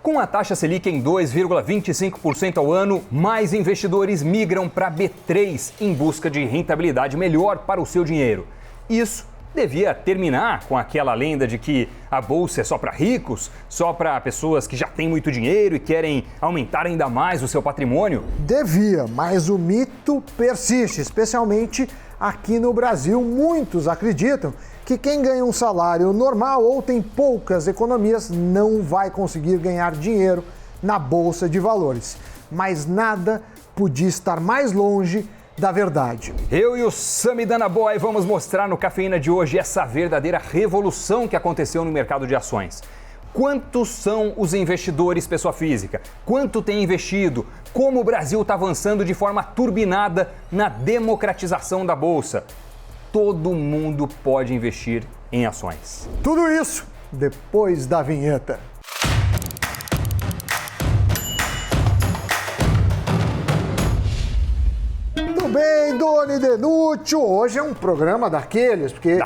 Com a taxa Selic em 2,25% ao ano, mais investidores migram para B3 em busca de rentabilidade melhor para o seu dinheiro. Isso devia terminar com aquela lenda de que a bolsa é só para ricos, só para pessoas que já têm muito dinheiro e querem aumentar ainda mais o seu patrimônio? Devia, mas o mito persiste, especialmente aqui no Brasil. Muitos acreditam que quem ganha um salário normal ou tem poucas economias não vai conseguir ganhar dinheiro na Bolsa de Valores. Mas nada podia estar mais longe da verdade. Eu e o Samidana Boy vamos mostrar no Cafeína de hoje essa verdadeira revolução que aconteceu no mercado de ações. Quantos são os investidores pessoa física? Quanto tem investido? Como o Brasil está avançando de forma turbinada na democratização da Bolsa? Todo mundo pode investir em ações. Tudo isso depois da vinheta. Tudo bem, Doni Denúcio? Hoje é um programa daqueles, porque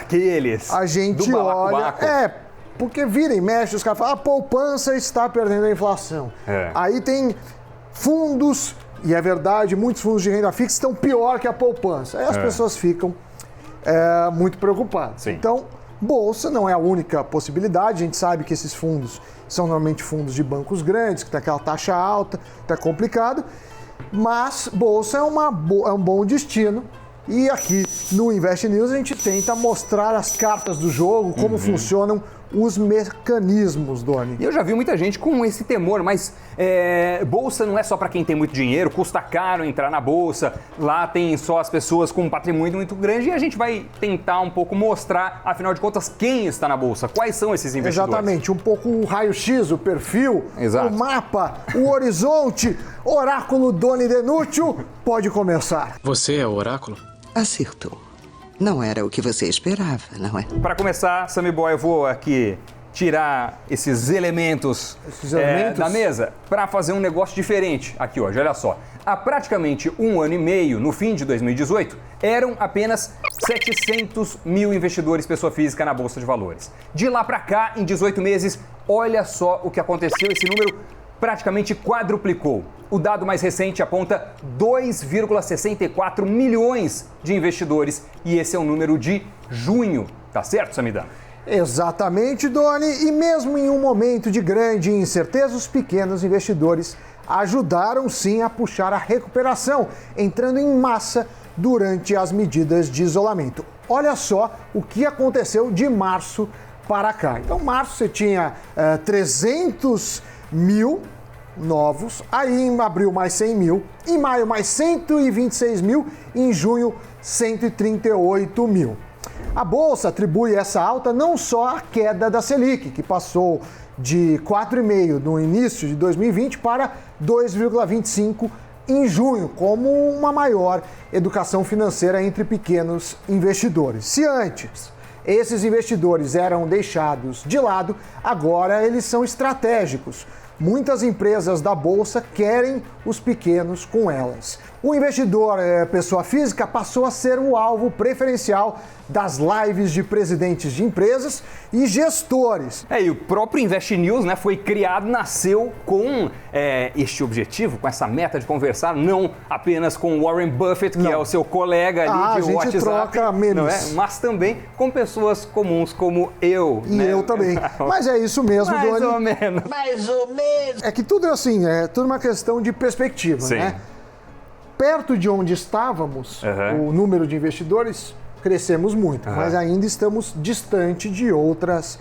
a gente do olha... balacobaco. Porque vira e mexe, os caras falam, a poupança está perdendo a inflação. Aí tem fundos, e é verdade, muitos fundos de renda fixa estão pior que a poupança. Aí as pessoas ficam muito preocupadas. Sim. Então, bolsa não é a única possibilidade. A gente sabe que esses fundos são normalmente fundos de bancos grandes, que tem aquela taxa alta, tá complicado. Mas bolsa é um bom destino. E aqui no Invest News a gente tenta mostrar as cartas do jogo, como funcionam os mecanismos, Doni. E eu já vi muita gente com esse temor, mas bolsa não é só para quem tem muito dinheiro, custa caro entrar na bolsa, lá tem só as pessoas com um patrimônio muito grande e a gente vai tentar um pouco mostrar, afinal de contas, quem está na bolsa, quais são esses investidores. Exatamente, um pouco o raio-x, o perfil, Exato. O mapa, o horizonte, oráculo Doni Denúcio, pode começar. Você é o oráculo? Acertou. Não era o que você esperava, não é? Para começar, Sammy Boy, eu vou aqui tirar esses elementos, da mesa para fazer um negócio diferente aqui hoje. Olha só, há praticamente 1 ano e meio, no fim de 2018, eram apenas 700 mil investidores pessoa física na Bolsa de Valores. De lá para cá, em 18 meses, olha só o que aconteceu, esse número praticamente quadruplicou. O dado mais recente aponta 2,64 milhões de investidores e esse é o número de junho, tá certo, Samidana? Exatamente, Doni, e mesmo em um momento de grande incerteza, os pequenos investidores ajudaram sim a puxar a recuperação, entrando em massa durante as medidas de isolamento. Olha só o que aconteceu de março para cá. Então, março você tinha 300 mil novos, aí em abril mais 100 mil, em maio mais 126 mil, em junho 138 mil. A Bolsa atribui essa alta não só à queda da Selic, que passou de 4,5% no início de 2020 para 2,25% em junho, como uma maior educação financeira entre pequenos investidores. Se antes esses investidores eram deixados de lado, agora eles são estratégicos. Muitas empresas da Bolsa querem os pequenos com elas. O investidor pessoa física passou a ser o alvo preferencial das lives de presidentes de empresas e gestores. E o próprio Invest News, né, foi criado, nasceu com este objetivo, com essa meta de conversar não apenas com Warren Buffett, que é o seu colega ali de WhatsApp, troca memes. não é? Mas também com pessoas comuns como eu. E né? eu também. Mas é isso mesmo, Doni. Mais ou menos. Mais ou menos. É que tudo é assim, é tudo uma questão de perspectiva, Sim. né? Perto de onde estávamos, o número de investidores, crescemos muito, mas ainda estamos distante de outros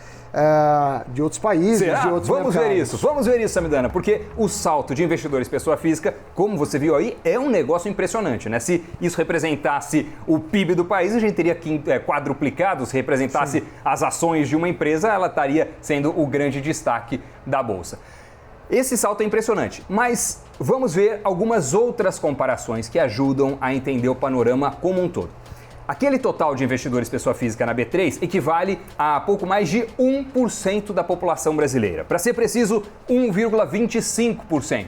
países, Será? de outros Vamos mercados. ver isso, Samidana, porque o salto de investidores pessoa física, como você viu aí, é um negócio impressionante, né? Se isso representasse o PIB do país, a gente teria quadruplicado. Se representasse as ações de uma empresa, ela estaria sendo o grande destaque da Bolsa. Esse salto é impressionante, mas vamos ver algumas outras comparações que ajudam a entender o panorama como um todo. Aquele total de investidores pessoa física na B3 equivale a pouco mais de 1% da população brasileira. Para ser preciso, 1,25%.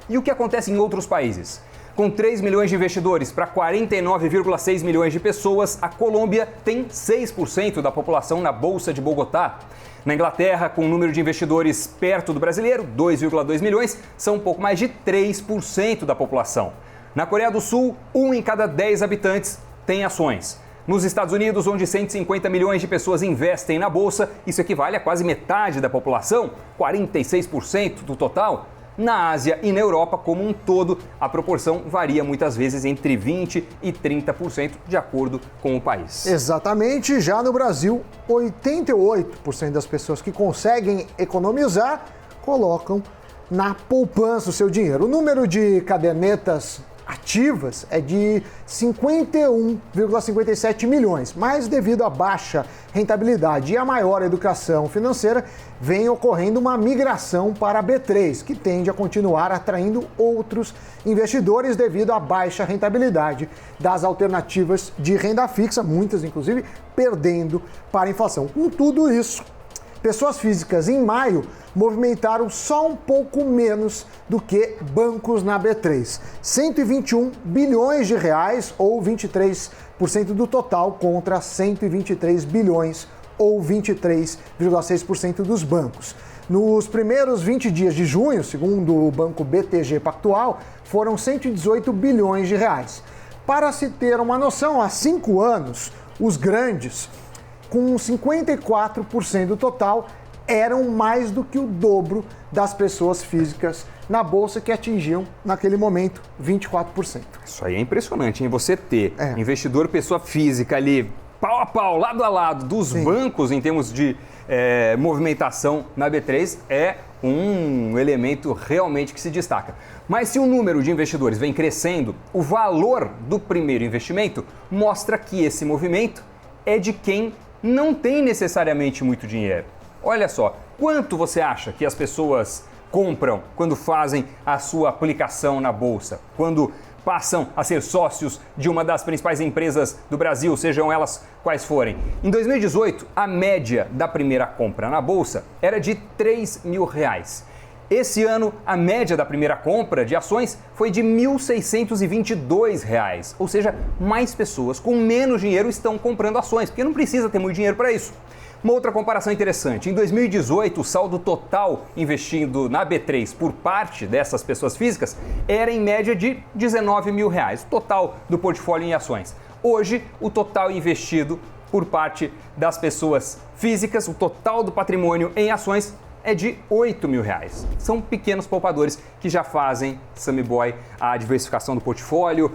E o que acontece em outros países? Com 3 milhões de investidores para 49,6 milhões de pessoas, a Colômbia tem 6% da população na Bolsa de Bogotá. Na Inglaterra, com o número de investidores perto do brasileiro, 2,2 milhões, são um pouco mais de 3% da população. Na Coreia do Sul, 1 em cada 10 habitantes tem ações. Nos Estados Unidos, onde 150 milhões de pessoas investem na Bolsa, isso equivale a quase metade da população, 46% do total. Na Ásia e na Europa como um todo, a proporção varia muitas vezes entre 20% e 30%, de acordo com o país. Exatamente. Já no Brasil, 88% das pessoas que conseguem economizar colocam na poupança o seu dinheiro. O número de cadernetas ativas é de 51,57 milhões, mas devido à baixa rentabilidade e à maior educação financeira, vem ocorrendo uma migração para a B3, que tende a continuar atraindo outros investidores devido à baixa rentabilidade das alternativas de renda fixa, muitas inclusive perdendo para a inflação. Com tudo isso, pessoas físicas em maio movimentaram só um pouco menos do que bancos na B3. 121 bilhões de reais, ou 23% do total, contra 123 bilhões, ou 23,6% dos bancos. Nos primeiros 20 dias de junho, segundo o banco BTG Pactual, foram 118 bilhões de reais. Para se ter uma noção, há 5 anos, os grandes, com 54% do total, eram mais do que o dobro das pessoas físicas na Bolsa, que atingiam, naquele momento, 24%. Isso aí é impressionante, hein? Você ter investidor, pessoa física ali, pau a pau, lado a lado dos bancos em termos de movimentação na B3 é um elemento realmente que se destaca. Mas se o número de investidores vem crescendo, o valor do primeiro investimento mostra que esse movimento é de quem não tem necessariamente muito dinheiro. Olha só, quanto você acha que as pessoas compram quando fazem a sua aplicação na Bolsa? Quando passam a ser sócios de uma das principais empresas do Brasil, sejam elas quais forem. Em 2018, a média da primeira compra na Bolsa era de R$3 mil. Esse ano, a média da primeira compra de ações foi de R$ 1.622, ou seja, mais pessoas com menos dinheiro estão comprando ações, porque não precisa ter muito dinheiro para isso. Uma outra comparação interessante, em 2018 o saldo total investindo na B3 por parte dessas pessoas físicas era em média de R$19 mil, o total do portfólio em ações. Hoje, o total investido por parte das pessoas físicas, o total do patrimônio em ações é de R$8 mil. São pequenos poupadores que já fazem, Sammy Boy, a diversificação do portfólio,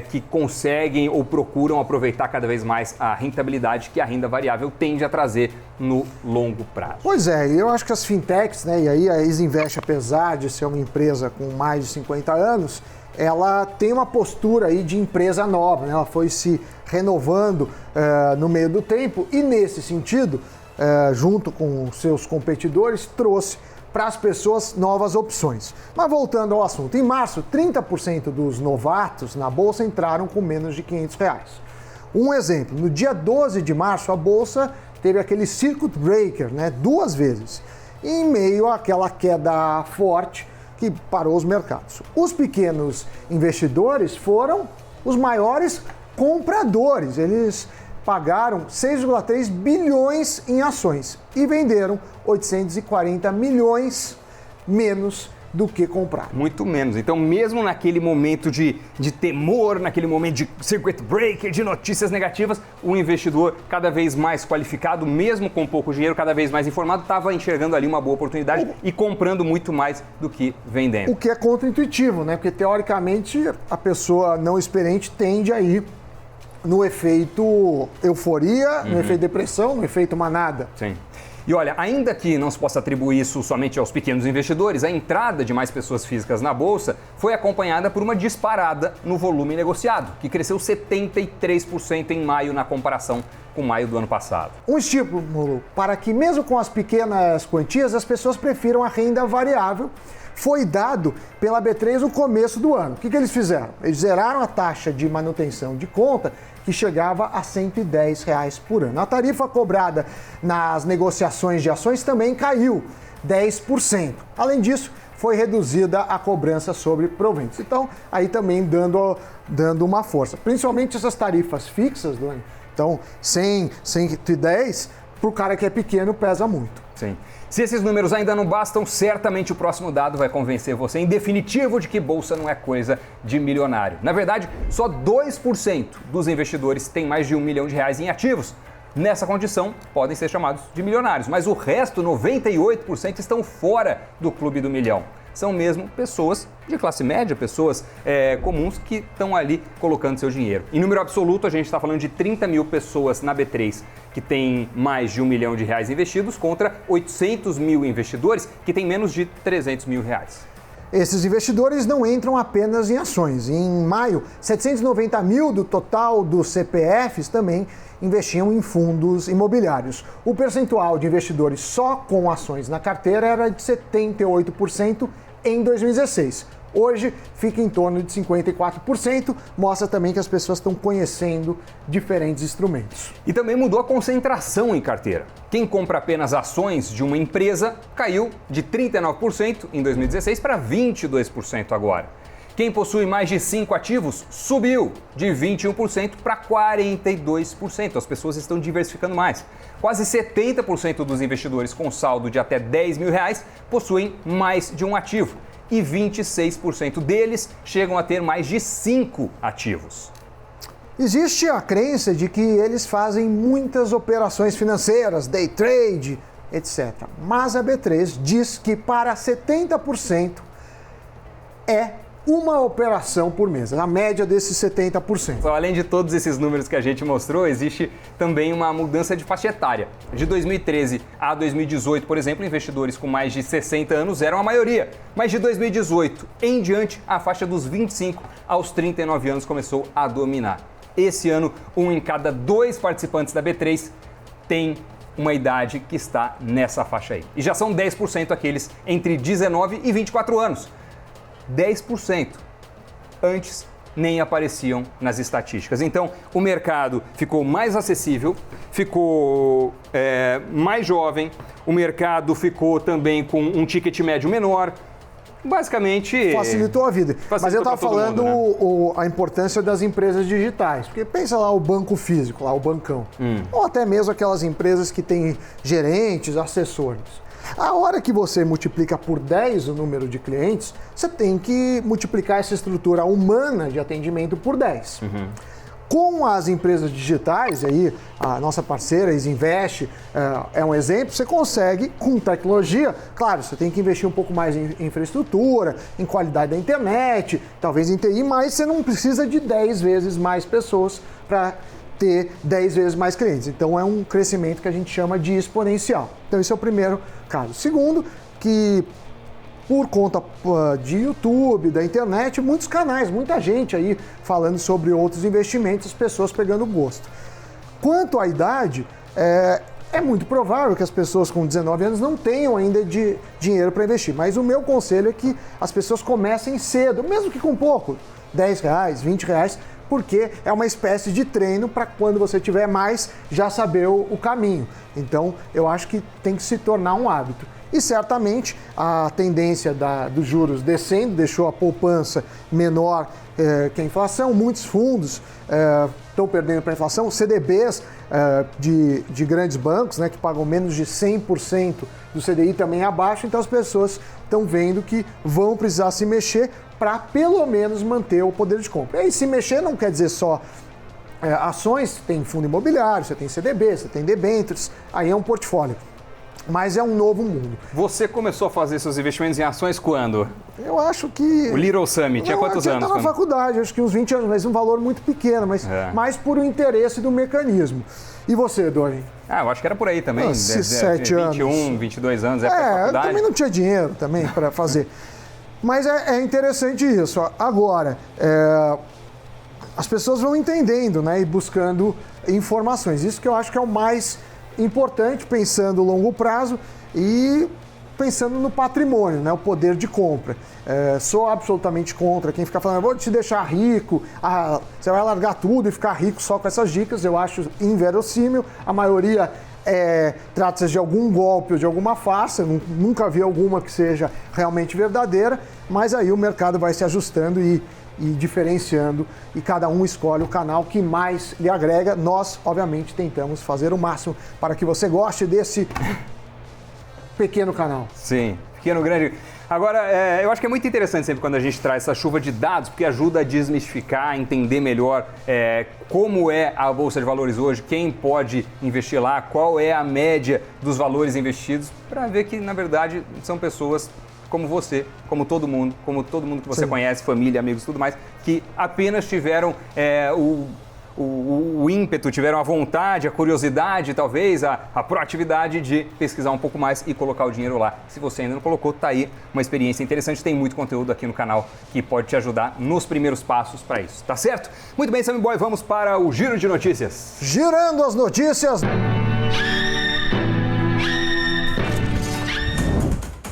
que conseguem ou procuram aproveitar cada vez mais a rentabilidade que a renda variável tende a trazer no longo prazo. Pois é, eu acho que as fintechs, e aí a Isinvest, apesar de ser uma empresa com mais de 50 anos, ela tem uma postura aí de empresa nova, ela foi se renovando no meio do tempo e, nesse sentido, junto com seus competidores, trouxe para as pessoas novas opções. Mas voltando ao assunto, em março, 30% dos novatos na Bolsa entraram com menos de R$500. Um exemplo, no dia 12 de março, a Bolsa teve aquele circuit breaker, 2 vezes, em meio àquela queda forte que parou os mercados. Os pequenos investidores foram os maiores compradores, eles pagaram 6,3 bilhões em ações e venderam 840 milhões menos do que compraram. Muito menos. Então, mesmo naquele momento de temor, naquele momento de circuit breaker, de notícias negativas, o investidor cada vez mais qualificado, mesmo com pouco dinheiro, cada vez mais informado, estava enxergando ali uma boa oportunidade e comprando muito mais do que vendendo. O que é contraintuitivo, Porque teoricamente a pessoa não experiente tende a ir no efeito euforia, no efeito depressão, no efeito manada. Sim. E olha, ainda que não se possa atribuir isso somente aos pequenos investidores, a entrada de mais pessoas físicas na Bolsa foi acompanhada por uma disparada no volume negociado, que cresceu 73% em maio na comparação com maio do ano passado. Um estímulo para que, mesmo com as pequenas quantias, as pessoas prefiram a renda variável foi dado pela B3 no começo do ano. O que eles fizeram? Eles zeraram a taxa de manutenção de conta, que chegava a R$110 por ano. A tarifa cobrada nas negociações de ações também caiu 10%. Além disso, foi reduzida a cobrança sobre proventos. Então, aí também dando uma força. Principalmente essas tarifas fixas, Doni. Então, 100, 110, para o cara que é pequeno, pesa muito. Sim. Se esses números ainda não bastam, certamente o próximo dado vai convencer você em definitivo de que bolsa não é coisa de milionário. Na verdade, só 2% dos investidores têm mais de R$1 milhão em ativos. Nessa condição, podem ser chamados de milionários, mas o resto, 98%, estão fora do clube do milhão. São mesmo pessoas de classe média, pessoas comuns que estão ali colocando seu dinheiro. Em número absoluto, a gente está falando de 30 mil pessoas na B3 que têm mais de R$1 milhão investidos contra 800 mil investidores que têm menos de R$300 mil. Esses investidores não entram apenas em ações. Em maio, 790 mil do total dos CPFs também investiam em fundos imobiliários. O percentual de investidores só com ações na carteira era de 78% em 2016. Hoje fica em torno de 54%, mostra também que as pessoas estão conhecendo diferentes instrumentos. E também mudou a concentração em carteira. Quem compra apenas ações de uma empresa caiu de 39% em 2016 para 22% agora. Quem possui mais de 5 ativos subiu de 21% para 42%. As pessoas estão diversificando mais. Quase 70% dos investidores com saldo de até R$10 mil possuem mais de um ativo. E 26% deles chegam a ter mais de 5 ativos. Existe a crença de que eles fazem muitas operações financeiras, day trade, etc. Mas a B3 diz que para 70% é uma operação por mês, a média desses 70%. Além de todos esses números que a gente mostrou, existe também uma mudança de faixa etária. De 2013 a 2018, por exemplo, investidores com mais de 60 anos eram a maioria. Mas de 2018 em diante, a faixa dos 25 aos 39 anos começou a dominar. Esse ano, 1 em cada 2 participantes da B3 tem uma idade que está nessa faixa aí. E já são 10% aqueles entre 19 e 24 anos. 10% antes nem apareciam nas estatísticas. Então, o mercado ficou mais acessível, ficou mais jovem, o mercado ficou também com um ticket médio menor. Basicamente... facilitou a vida. Mas eu estava falando, né? A importância das empresas digitais. Porque pensa lá o banco físico, lá o bancão. Ou até mesmo aquelas empresas que têm gerentes, assessores. A hora que você multiplica por 10 o número de clientes, você tem que multiplicar essa estrutura humana de atendimento por 10. Com as empresas digitais, aí a nossa parceira Isinvest é um exemplo, você consegue, com tecnologia, claro, você tem que investir um pouco mais em infraestrutura, em qualidade da internet, talvez em TI, mas você não precisa de 10 vezes mais pessoas para ter 10 vezes mais clientes. Então é um crescimento que a gente chama de exponencial. Então esse é o primeiro caso. Segundo, que por conta de YouTube, da internet, muitos canais, muita gente aí falando sobre outros investimentos, as pessoas pegando gosto. Quanto à idade, é muito provável que as pessoas com 19 anos não tenham ainda dinheiro para investir, mas o meu conselho é que as pessoas comecem cedo, mesmo que com pouco, R$10, R$20, porque é uma espécie de treino para quando você tiver mais, já saber o caminho. Então, eu acho que tem que se tornar um hábito. E certamente a tendência dos juros descendo deixou a poupança menor que a inflação. Muitos fundos estão perdendo para a inflação. CDBs de grandes bancos, né, que pagam menos de 100% do CDI também abaixo. Então as pessoas estão vendo que vão precisar se mexer para pelo menos manter o poder de compra. E aí, se mexer não quer dizer só ações, tem fundo imobiliário, você tem CDB, você tem debêntures, aí é um portfólio. Mas é um novo mundo. Você começou a fazer seus investimentos em ações quando? Eu acho que... O Little Summit, tinha quantos anos? Eu estava na faculdade, acho que uns 20 anos, mas um valor muito pequeno, mas mais por um interesse do mecanismo. E você, Doni? Eu acho que era por aí também. 7 anos. 21, 22 anos, época da faculdade. Eu também não tinha dinheiro também para fazer. Mas é interessante isso. Agora, as pessoas vão entendendo, né, e buscando informações. Isso que eu acho que é o mais importante, pensando no longo prazo e pensando no patrimônio, né, o poder de compra. Sou absolutamente contra quem fica falando, vou te deixar rico, você vai largar tudo e ficar rico só com essas dicas. Eu acho inverossímil. A maioria trata-se de algum golpe ou de alguma farsa, nunca vi alguma que seja realmente verdadeira, mas aí o mercado vai se ajustando e diferenciando, e cada um escolhe o canal que mais lhe agrega. Nós, obviamente, tentamos fazer o máximo para que você goste desse pequeno canal. Sim, pequeno, grande. Agora, eu acho que é muito interessante sempre quando a gente traz essa chuva de dados, porque ajuda a desmistificar, entender melhor como é a Bolsa de Valores hoje, quem pode investir lá, qual é a média dos valores investidos, para ver que, na verdade, são pessoas como você, como todo mundo que você conhece, família, amigos, tudo mais, que apenas tiveram o ímpeto, tiveram a vontade, a curiosidade, talvez, a proatividade de pesquisar um pouco mais e colocar o dinheiro lá. Se você ainda não colocou, tá aí uma experiência interessante, tem muito conteúdo aqui no canal que pode te ajudar nos primeiros passos para isso, tá certo? Muito bem, Sammy Boy, vamos para o Giro de Notícias. Girando as notícias.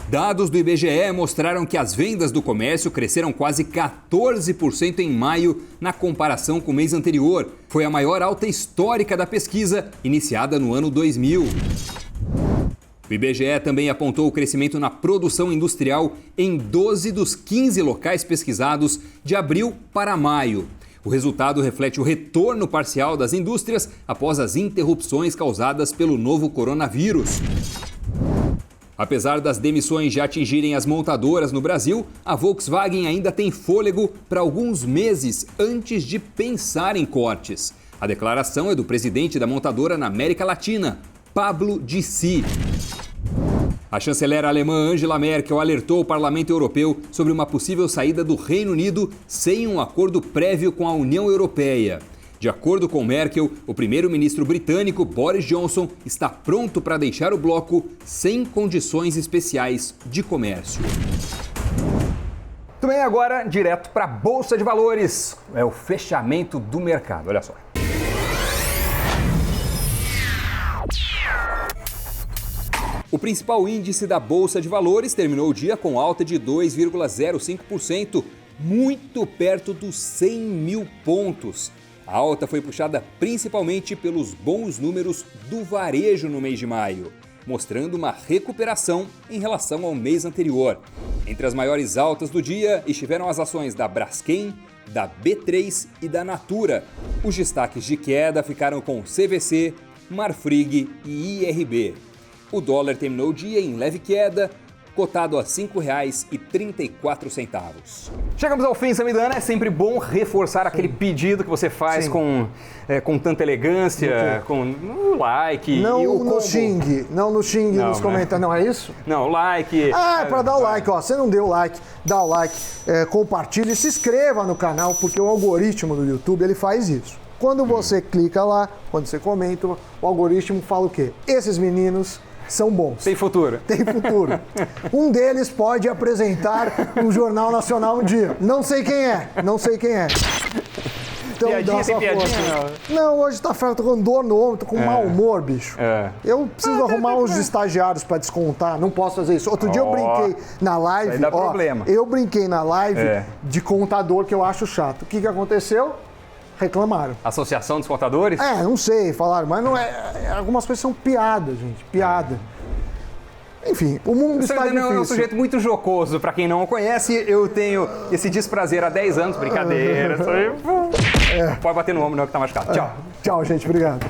Dados do IBGE mostraram que as vendas do comércio cresceram quase 14% em maio na comparação com o mês anterior. Foi a maior alta histórica da pesquisa, iniciada no ano 2000. O IBGE também apontou o crescimento na produção industrial em 12 dos 15 locais pesquisados de abril para maio. O resultado reflete o retorno parcial das indústrias após as interrupções causadas pelo novo coronavírus. Apesar das demissões já atingirem as montadoras no Brasil, a Volkswagen ainda tem fôlego para alguns meses antes de pensar em cortes. A declaração é do presidente da montadora na América Latina, Pablo Dicey. A chanceler alemã Angela Merkel alertou o Parlamento Europeu sobre uma possível saída do Reino Unido sem um acordo prévio com a União Europeia. De acordo com Merkel, o primeiro-ministro britânico Boris Johnson está pronto para deixar o bloco sem condições especiais de comércio. Muito bem, agora direto para a Bolsa de Valores. É o fechamento do mercado, olha só. O principal índice da Bolsa de Valores terminou o dia com alta de 2,05%, muito perto dos 100 mil pontos. A alta foi puxada principalmente pelos bons números do varejo no mês de maio, mostrando uma recuperação em relação ao mês anterior. Entre as maiores altas do dia estiveram as ações da Braskem, da B3 e da Natura. Os destaques de queda ficaram com CVC, Marfrig e IRB. O dólar terminou o dia em leve queda, cotado a R$ 5,34. Chegamos ao fim, Samidana. É sempre bom reforçar aquele pedido que você faz com tanta elegância, com o like. Não e o no xingue, nos comentários. Não é isso? Não, o like. É para dar o like, ó. Você não deu o like, dá o like, compartilhe, se inscreva no canal, porque o algoritmo do YouTube, ele faz isso. Quando você clica lá, quando você comenta, o algoritmo fala o quê? Esses meninos são bons. Tem futuro. Tem futuro. Um deles pode apresentar no Jornal Nacional um dia. Não sei quem é. Então, piadinha sem piadinha? Não, hoje tá ferro, tô com dor no ombro, tô com mau humor, bicho. Eu preciso arrumar uns estagiários pra descontar, não posso fazer isso. Outro dia eu brinquei na live, dá problema. Eu brinquei na live de contador que eu acho chato. O que aconteceu? Reclamaram. Associação dos Contadores? Não sei, falaram, mas não é. Algumas coisas são piada, gente. Piada. Enfim, o mundo está difícil. É um sujeito muito jocoso. Pra quem não o conhece, eu tenho esse desprazer há 10 anos. Brincadeira. Pode bater no ombro, não, que tá machucado. Tchau. Tchau, gente. Obrigado.